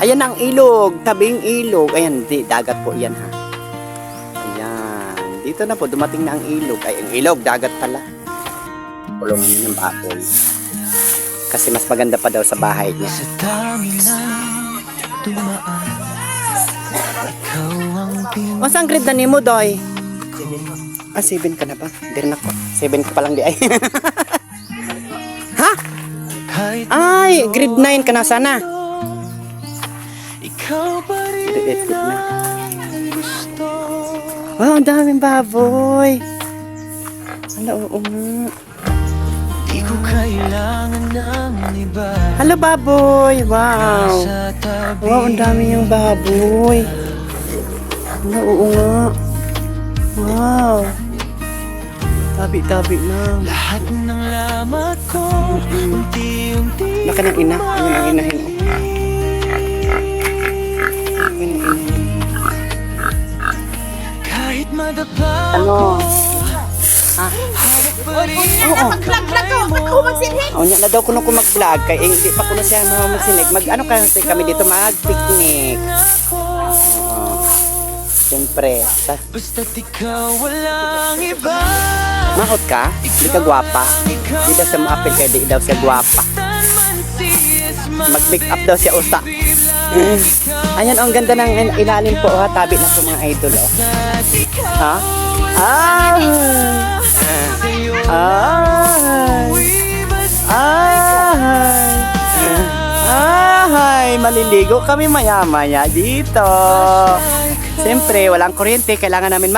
Ayan ang ilog, tabing ilog. Ayan, dagat po yan ha. Ayan, dito na po, dumating na ang ilog. Ay, ang ilog, dagat pala. Kulungan niya ng baboy. Kasi mas maganda pa daw sa bahay niya. Sa dami na dumaan, ikaw ang O, saan grade na ni mo, Doy? 7 ka na ba? Hindi rin ako. 7 ka pa lang di ay. Ha? Ay, grade 9 ka na sana. Ikaw pa rin Grade 8 na. ang gusto. Wow, ang daming baboy. Hala, oo nga. Di ko kailangan ng iba. Hello, baboy. Wow. Sa tabi Wow, ang dami yung baboy. Hala, oo nga. Wow. Tabi-tabi na. lahat ng lamat ko, unti-unti Laki ng ina. Ayun ang inahin. kahit madapa Ano? Oo. Mag-vlog ko, mag-umasinhin. O niya na daw kuno ko mag-vlog kay hindi pa kuno siya magsinig. Mag-ano kasi kami dito mag-picnic. Oo. Siyempre. basta't ikaw walang iba. Mahot ka? Hindi ka gwapa? Hindi daw siya ma-apel kaya di daw siya gwapa. Mag-make up daw siya usa. Ayan, ang ganda ng ilalim po. Ha? Tabi na po mga idol. Oh. Ha? Ay! Ay! Ay! Ay! Maliligo kami maya-maya dito. Siyempre, walang kuryente. Kailangan namin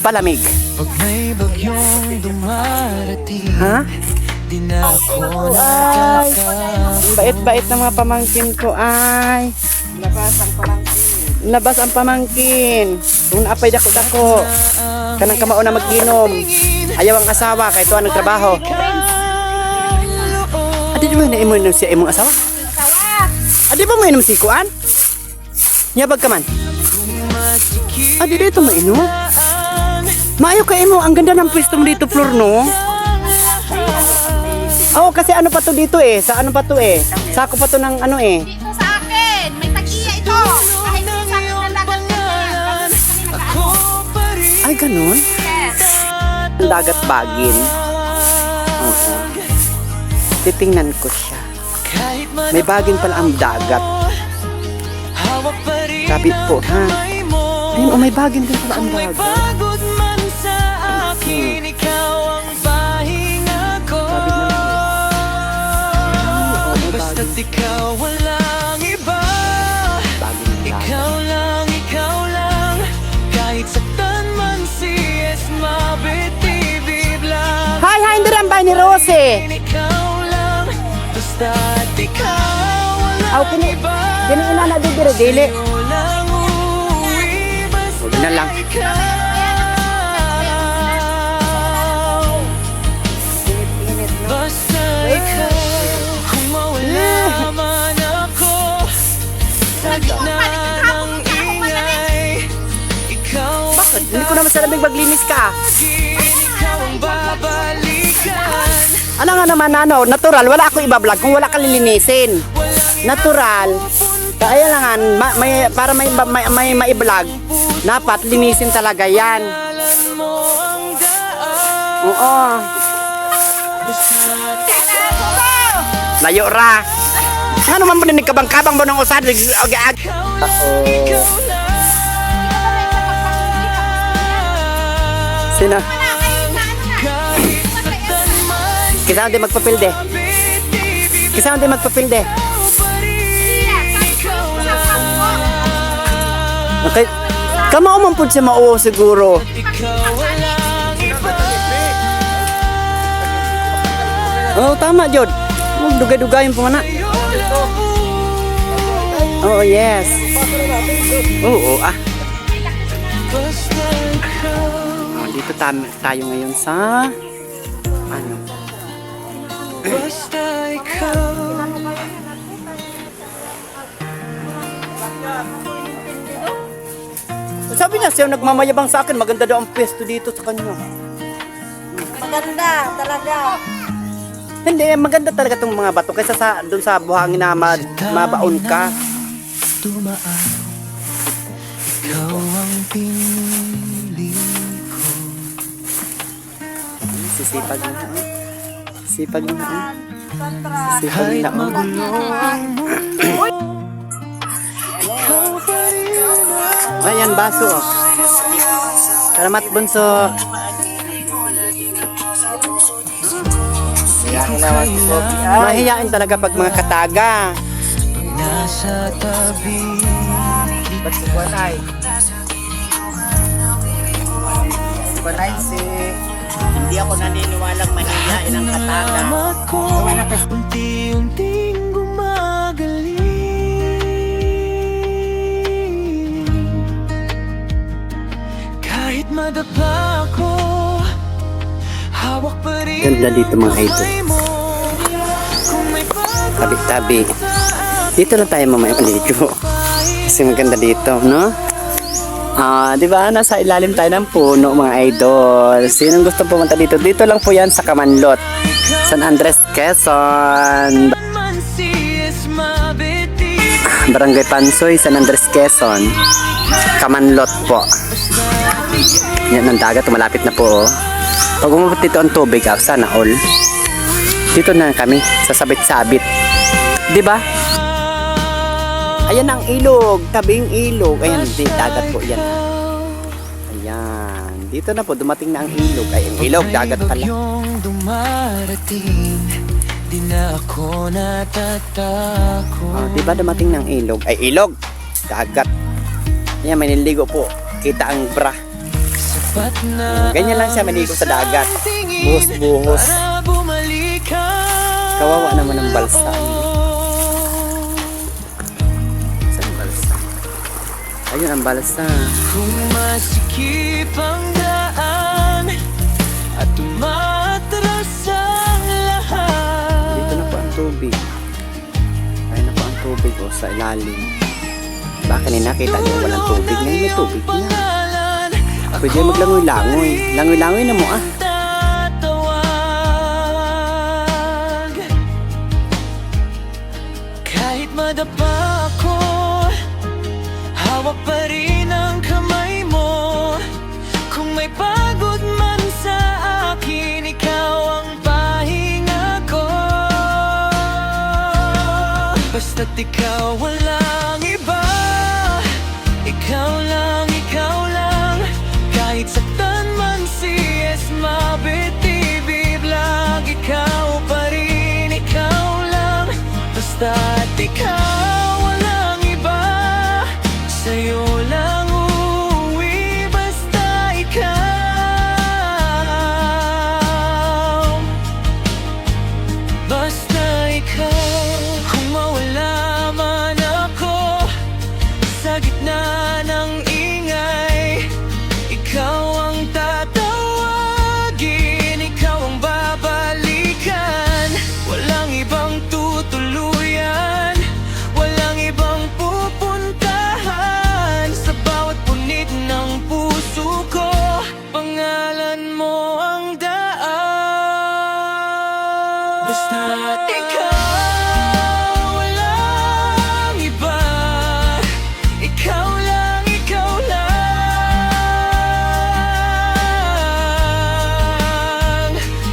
palamig. Pag may bagyong dumarating, Ha? di na ako Ay! nakaka. Ang bait-bait ng mga pamangkin ko ay. Labas ang pamangkin. Kung naapay dako-dako. Kanang kamao na mag-inom. Ayaw ang asawa kahit tuwa nagtrabaho. Adi di ba na-inom siya imong asawa? Adi ba mo inom si Kuan? Nyabag ka man. Adi dito mainom. Maayo ka imo, ang ganda ng pwesto mo dito, Flor, no? Oo, kasi ano pa to dito eh. Sa ano pa to eh. Sako pa to ng ano eh. Dito sa akin, may tag-iya ito. Kahit sa akin na dagat ganyan. Ay, ganun? Yes. Ang dagat bagin. Oo. Titingnan ko siya. Kahit May bagin pala ang dagat. hawak pa rin Sabi po, ha? kamay mo. Ayun, may bagin din pala ang May dagat. pagod man sa akin, ikaw ang pahinga ko. Sabi na. Oo, may Basta't bagin. ikaw walang iba. Bagin ng dagat. Ikaw lang. Kahit saktan man siyes mabitibib lang. Hi, hi, hindi rin ba ni Rose? Ikaw lang. Basta't ikaw walang Aw, iba. kini na di dire dili. Sa'yo lang uuwi. Huwag na lang. Ikaw. Basta ikaw. Kung mawala man ako sa gitna ng ingay, ikaw ang Hindi ko naman salamig maglinis ka. tagin, ikaw ang babalikan. Ano nga naman ano, natural, wala ako ibablog kung wala ka lilinisin. Natural. Kaya lang para may mai-vlog, dapat linisin talaga yan. Alam mo ang daan. Oo. Layo ra. Ano man mo kabang-kabang mo ng usad. Sino? Kisa hindi magpapilde. Kisa hindi magpapilde. Okay. Kamao man pud siya mauo siguro. Oh, tama jud. Dugay-dugayin po mana. Oh, yes. Oo, ah. Oh, dito tayo ngayon sa ano? Basta ikaw. Sabi niya siya nagmamayabang sa akin, maganda daw ang pwesto dito sa kanya. Maganda talaga. Hindi, maganda talaga tong mga bato kaysa sa doon sa buhangin na mabaon ka. Dumaan, ikaw ang pinili ko. Sisipag na. Sipag na. Sipag Kahit na. magulo ang mundo, ikaw pa rin. Ayan, baso. Oh. Salamat, bunso. Mahihain talaga pag mga kataga. Nasa tabi. Ba't si Kuanay? Si Kuanay, hindi ako naniniwalang mahihain ang kataga. Salamat ko, unti-unting gumagaling. Kahit madapa ko, hawak pa rin Ganda dito mga idol. kamay mo. Kung may Tabi-tabi. Dito lang tayo mamaya maligo. Kasi maganda dito, no? Di ba? Nasa ilalim tayo ng puno, mga idol. Sinong gusto pumunta dito? Dito lang po yan sa Kamanlot. San Andres, Quezon. man siyes mabiti, Barangay Pansoy, San Andres, Quezon. Kamanlot po. Yan ang dagat, malapit na po. Oh. Pag umabot dito ang tubig, sana all. Dito na kami, sa sabit-sabit. Di ba? Ayan ang ilog, tabing ilog. Ayan, di dagat po yan. Ayan, dito na po, dumating na ang ilog. Ay, ang ilog, dagat pala. Yung dumarating, di na ako natatakot. Di ba dumating na ang ilog? Ay, ilog, dagat. Ayan, may niligo po. Kita ang bra. Sapat na Ganyan lang siya maligo sa dagat. ang tingin Buhos-buhos. para bumalik ka. Kawawa naman ang balsa. Saan ang balsa? Ayun ang balsa. Kung masikip ang daan at tumatras ang lahat, Dito na po ang tubig. Ayun na po ang tubig o sa ilalim. Baka nakita niyo walang tubig. Ngayon may tubig na. Pwede maglangoy-langoy. Langoy-langoy na mo ah. tatawag. Kahit madapa ko, hawak pa rin ang kamay mo. Kung may pagod man sa akin, ikaw ang pahinga ko. Basta't ikaw, walang iba. Ikaw lang, ikaw lang. Kahit saktan man siyes mabitibib lang, ikaw pa rin, ikaw lang. Basta't ikaw, walang iba. Sa'yo lang uuwi, basta ikaw. Basta ikaw. Kung mawala man ako sa gitna ng ingay, ikaw ang tatawagin, ikaw ang babalikan. Walang ibang tutuluyan, walang ibang pupuntahan. Sa bawat punit ng puso ko, pangalan mo ang daan. Basta't ikaw, walang iba. Ikaw lang, ikaw lang.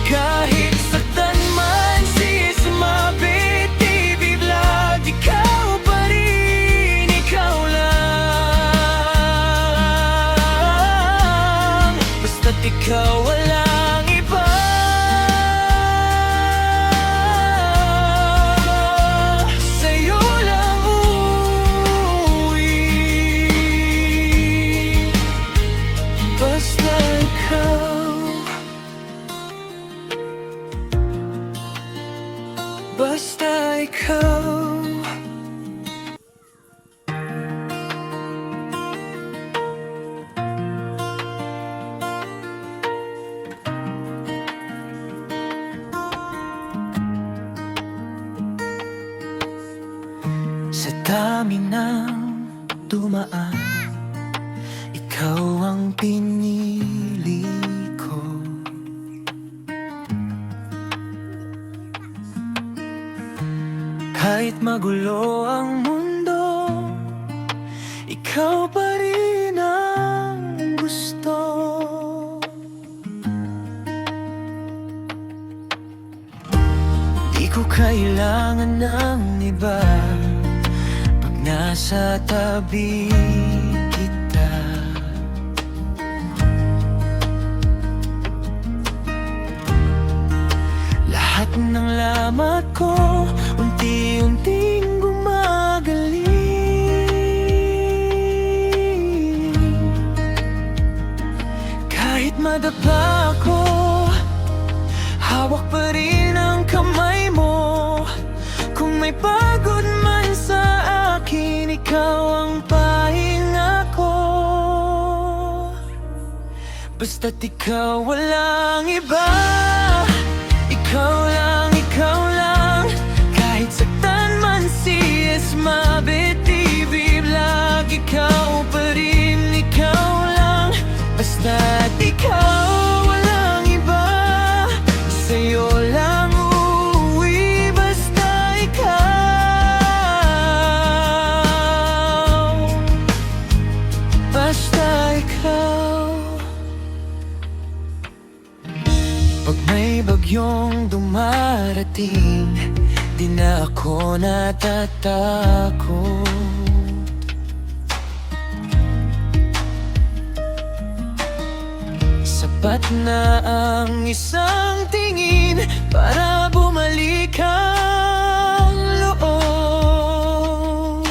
Kahit saktan man siyes mabitibib lang, ikaw pa rin, ikaw lang. Basta't ikaw, walang iba. Sa'yo lang uuwi. Basta ikaw. Basta ikaw. Sa dami ng dumaan, ikaw ang pinili ko. Kahit magulo ang mundo, ikaw pa rin ang gusto. Di ko kailangan ng iba pag nasa tabi kita. Lahat ng lamat ko unti-unting gumagaling. Kahit madapa ko, hawak pa rin ang kamay mo. Kung may pagod man sa akin, ikaw ang pahinga ko. Basta't ikaw, walang iba. Ikaw lang, ikaw lang. Kahit saktan man siyes mabitibib, lagi ikaw pa rin, ikaw lang. Basta't ikaw, walang iba. Sa'yo lang uuwi, basta ikaw. Basta ikaw. Pag may bagyong dumarating, di na ako natatakot. Sapat na ang isang tingin para bumalik ang loob.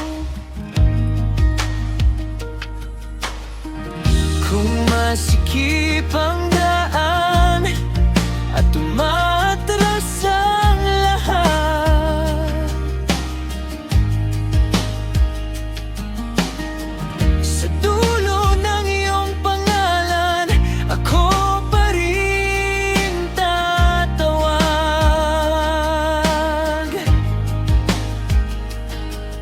Kung masikip ang daan at tumatras ang lahat, sa dulo ng iyong pangalan, ako pa rin tatawag.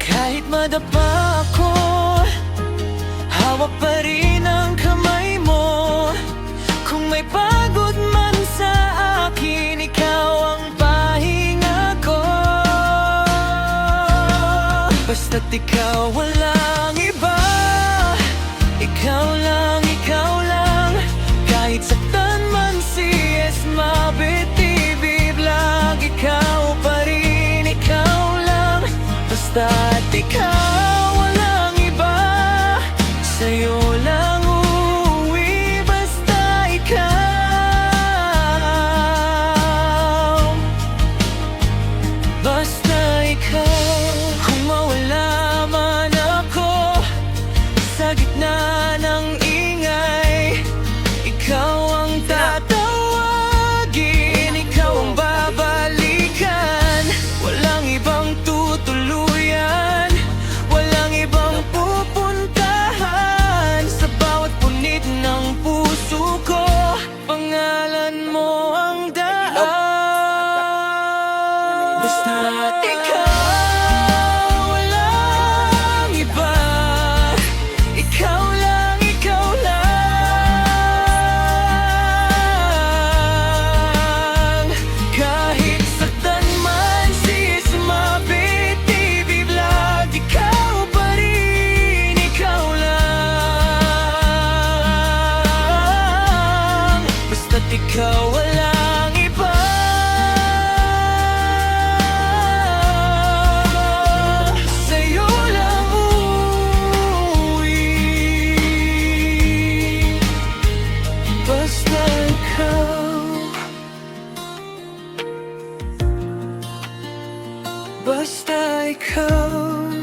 Kahit madapa ako, hawak pa rin ang kamay mo. Kung may pagod man sa akin, ikaw ang pahinga ko. Basta't ikaw, walang iba. Ikaw lang, ikaw lang. Kahit saktan man siyes mabitibib, lagi ikaw pa rin, ikaw lang. Basta't ikaw, walang iba. Sa'yo lang uuwi, basta ikaw. Basta ikaw. Kung mawala man ako sa gitna ng ingay, ikaw ang tatawagin, ikaw ang babalikan. Walang ibang tutuluyan, walang ibang pupuntahan. Sa bawat punit ng puso ko, pangalan mo ang daan. Basta't ikaw, walang iba. Ikaw lang, ikaw lang. Kahit saktan man siyes mabitibib, lagi ikaw pa rin, ikaw lang. Basta't ikaw, walang iba. Sa'yo lang uuwi, basta ikaw. Basta ikaw.